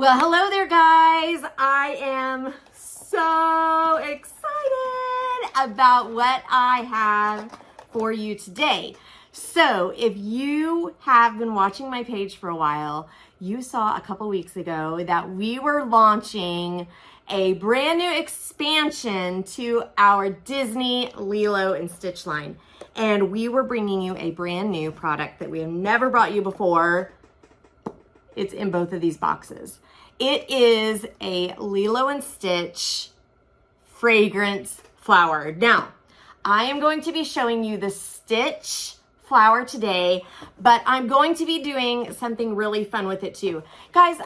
Well, hello there, guys. I am so excited about what I have for you today. So if you have been watching my page for a while, you saw a couple weeks ago that we were launching a brand new expansion to our Disney Lilo and Stitch line. And we were bringing you a brand new product that we have never brought you before. It's in both of these boxes. It is a Lilo and Stitch fragrance flower. Now, I am going to be showing you the Stitch flower today, but I'm going to be doing something really fun with it too. Guys,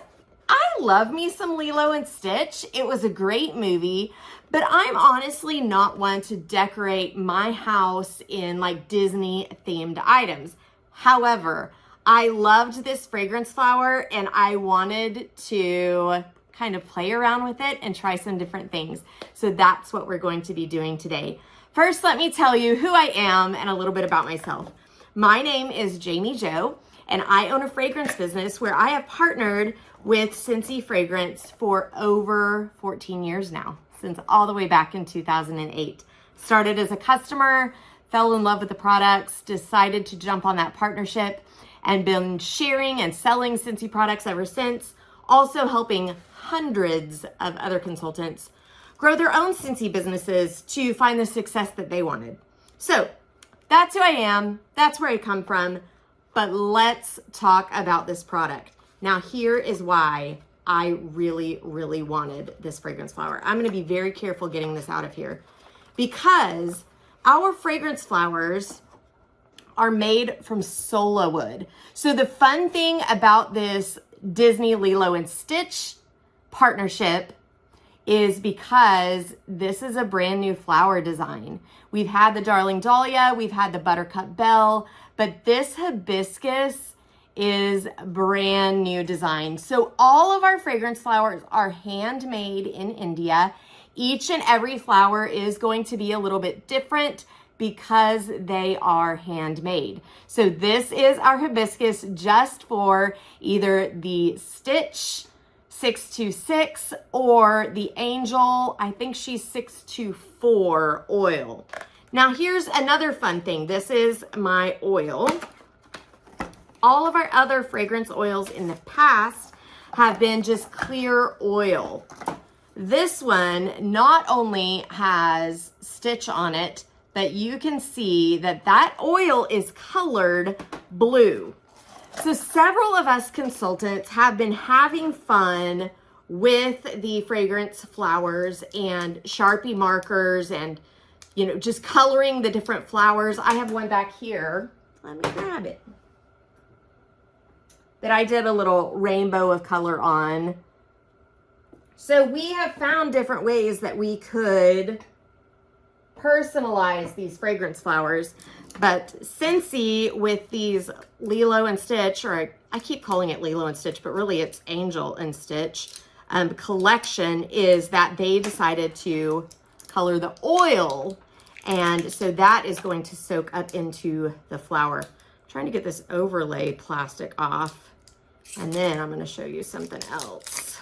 I love me some Lilo and Stitch. It was a great movie, but I'm honestly not one to decorate my house in like Disney themed items. However, I loved this fragrance flower and I wanted to kind of play around with it and try some different things. So that's what we're going to be doing today. First, let me tell you who I am and a little bit about myself. My name is Jami Jo, and I own a fragrance business where I have partnered with Scentsy Fragrance for over 14 years now, since all the way back in 2008. Started as a customer, fell in love with the products, decided to jump on that partnership, and been sharing and selling Scentsy products ever since, also helping hundreds of other consultants grow their own Scentsy businesses to find the success that they wanted. So that's who I am, that's where I come from, but let's talk about this product. Now here is why I really wanted this fragrance flower. I'm gonna be very careful getting this out of here because our fragrance flowers are made from sola wood. So the fun thing about this Disney Lilo and Stitch partnership is because this is a brand new flower design. We've had the Darling Dahlia, we've had the Buttercup Bell, but this hibiscus is brand new design. So all of our fragrance flowers are handmade in India. Each and every flower is going to be a little bit different because they are handmade. So this is our hibiscus just for either the Stitch 626 or the Angel, I think she's 624 oil. Now here's another fun thing. This is my oil. All of our other fragrance oils in the past have been just clear oil. This one not only has Stitch on it, but you can see that that oil is colored blue. So several of us consultants have been having fun with the fragrance flowers and Sharpie markers and, you know, just coloring the different flowers. I have one back here. Let me grab it. That I did a little rainbow of color on. So we have found different ways that we could personalize these fragrance flowers, but Scentsy with these Lilo and Stitch, or I keep calling it Lilo and Stitch, but really it's Angel and Stitch collection, is that they decided to color the oil, and so that is going to soak up into the flower. I'm trying to get this overlay plastic off, and then I'm going to show you something else.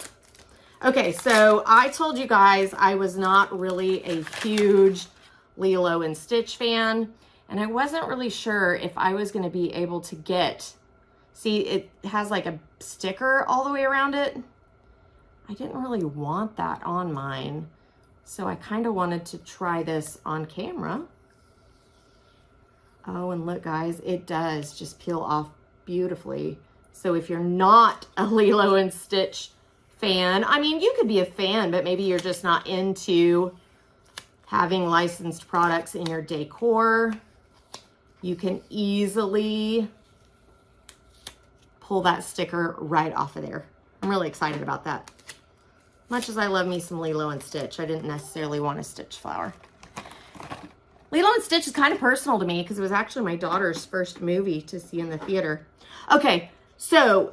Okay, so I told you guys I was not really a huge Lilo and Stitch fan, and I wasn't really sure if I was going to be able to get, see, it has like a sticker all the way around it. I didn't really want that on mine, so I kind of wanted to try this on camera. Oh, and look guys, it does just peel off beautifully. So if you're not a Lilo and Stitch fan, I mean, you could be a fan, but maybe you're just not into having licensed products in your decor, you can easily pull that sticker right off of there. I'm really excited about that. Much as I love me some Lilo and Stitch, I didn't necessarily want a Stitch flower. Lilo and Stitch is kind of personal to me because it was actually my daughter's first movie to see in the theater. Okay, so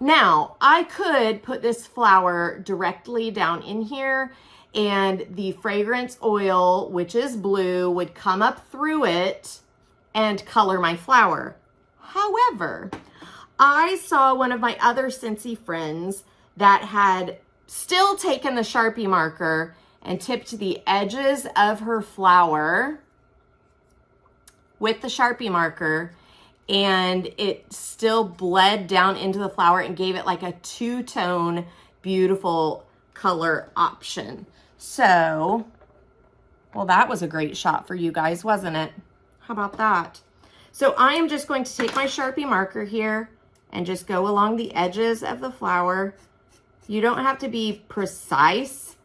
now I could put this flower directly down in here and the fragrance oil, which is blue, would come up through it and color my flower. However, I saw one of my other Scentsy friends that had still taken the Sharpie marker and tipped the edges of her flower with the Sharpie marker, and it still bled down into the flower and gave it like a two-tone beautiful color option. So, well, that was a great shot for you guys, wasn't it? How about that? So I am just going to take my Sharpie marker here and just go along the edges of the flower. You don't have to be precise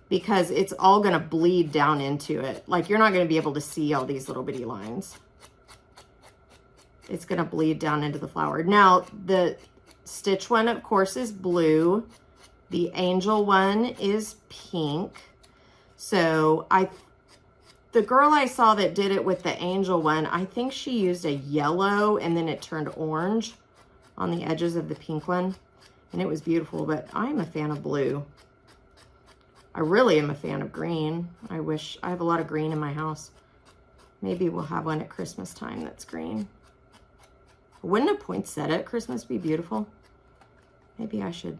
because it's all gonna bleed down into it. Like, you're not gonna be able to see all these little bitty lines. It's gonna bleed down into the flower. Now, the Stitch one, of course, is blue. The Angel one is pink. So the girl I saw that did it with the Angel one, I think she used a yellow and then it turned orange on the edges of the pink one. And it was beautiful, but I'm a fan of blue. I really am a fan of green. I have a lot of green in my house. Maybe we'll have one at Christmas time that's green. Wouldn't a poinsettia at Christmas be beautiful? Maybe I should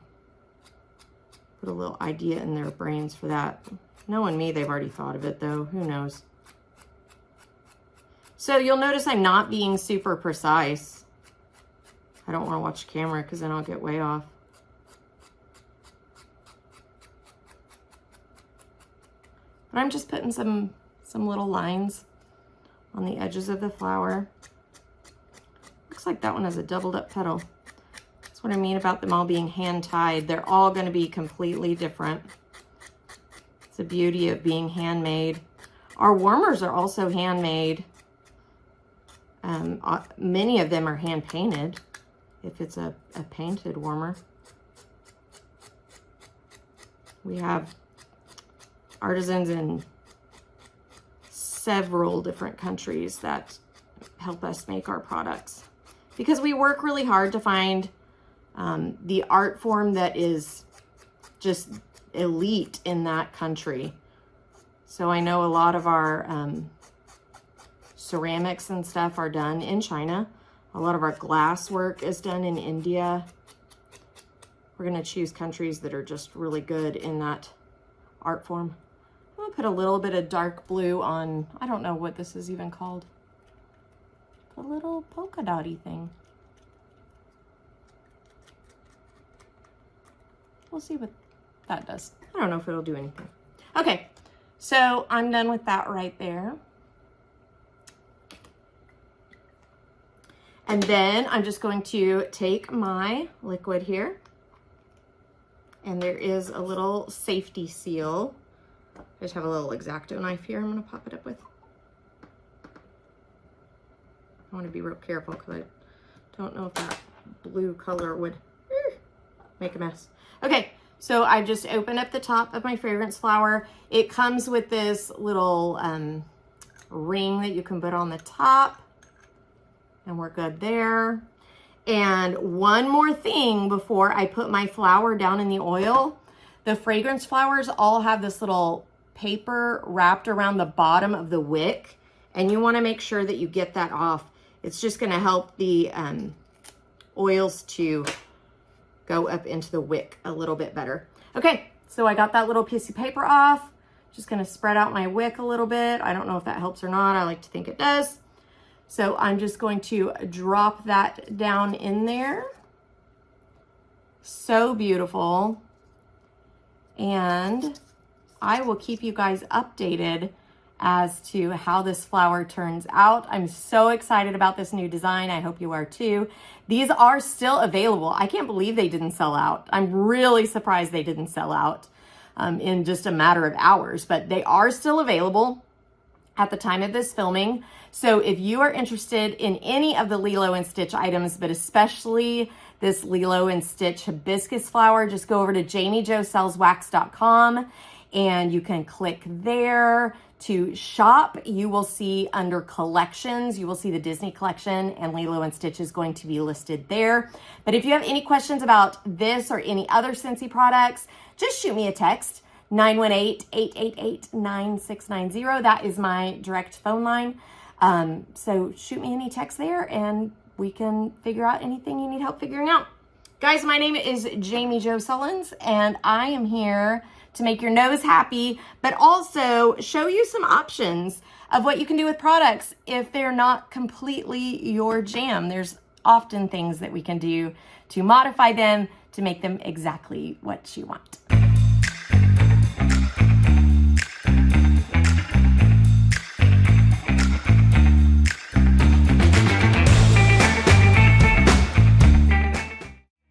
put a little idea in their brains for that. Knowing me, they've already thought of it though. Who knows? So you'll notice I'm not being super precise. I don't want to watch the camera because then I'll get way off. But I'm just putting some little lines on the edges of the flower. Looks like that one has a doubled up petal. That's what I mean about them all being hand tied. They're all going to be completely different. It's the beauty of being handmade. Our warmers are also handmade. Many of them are hand painted if it's a painted warmer. We have artisans in several different countries that help us make our products because we work really hard to find the art form that is just elite in that country. So I know a lot of our ceramics and stuff are done in China. A lot of our glass work is done in India. We're going to choose countries that are just really good in that art form. I'm going to put a little bit of dark blue on, I don't know what this is even called. A little polka dotty thing. We'll see what that does. I don't know if it'll do anything. Okay, so I'm done with that right there. And then I'm just going to take my liquid here. And there is a little safety seal. I just have a little X-Acto knife here I'm going to pop it up with. I want to be real careful because I don't know if that blue color would make a mess. Okay, so I just opened up the top of my fragrance flower. It comes with this little ring that you can put on the top. And we're good there. And one more thing before I put my flower down in the oil. The fragrance flowers all have this little paper wrapped around the bottom of the wick. And you want to make sure that you get that off. It's just going to help the oils to go up into the wick a little bit better. Okay, so I got that little piece of paper off. Just going to spread out my wick a little bit. I don't know if that helps or not. I like to think it does. So I'm just going to drop that down in there. So beautiful. And I will keep you guys updated as to how this flower turns out. I'm so excited about this new design. I hope you are too. These are still available. I can't believe they didn't sell out. I'm really surprised they didn't sell out in just a matter of hours, but they are still available at the time of this filming. So if you are interested in any of the Lilo and Stitch items, but especially this Lilo and Stitch hibiscus flower, just go over to JamiJoSellsWax.com and you can click there to shop. You will see under collections, you will see the Disney collection, and Lilo and Stitch is going to be listed there. But if you have any questions about this or any other Scentsy products, just shoot me a text. 918-888-9690. That is my direct phone line. So shoot me any text there and we can figure out anything you need help figuring out. Guys, my name is Jami Jo Sullins, and I am here to make your nose happy, but also show you some options of what you can do with products if they're not completely your jam. There's often things that we can do to modify them to make them exactly what you want.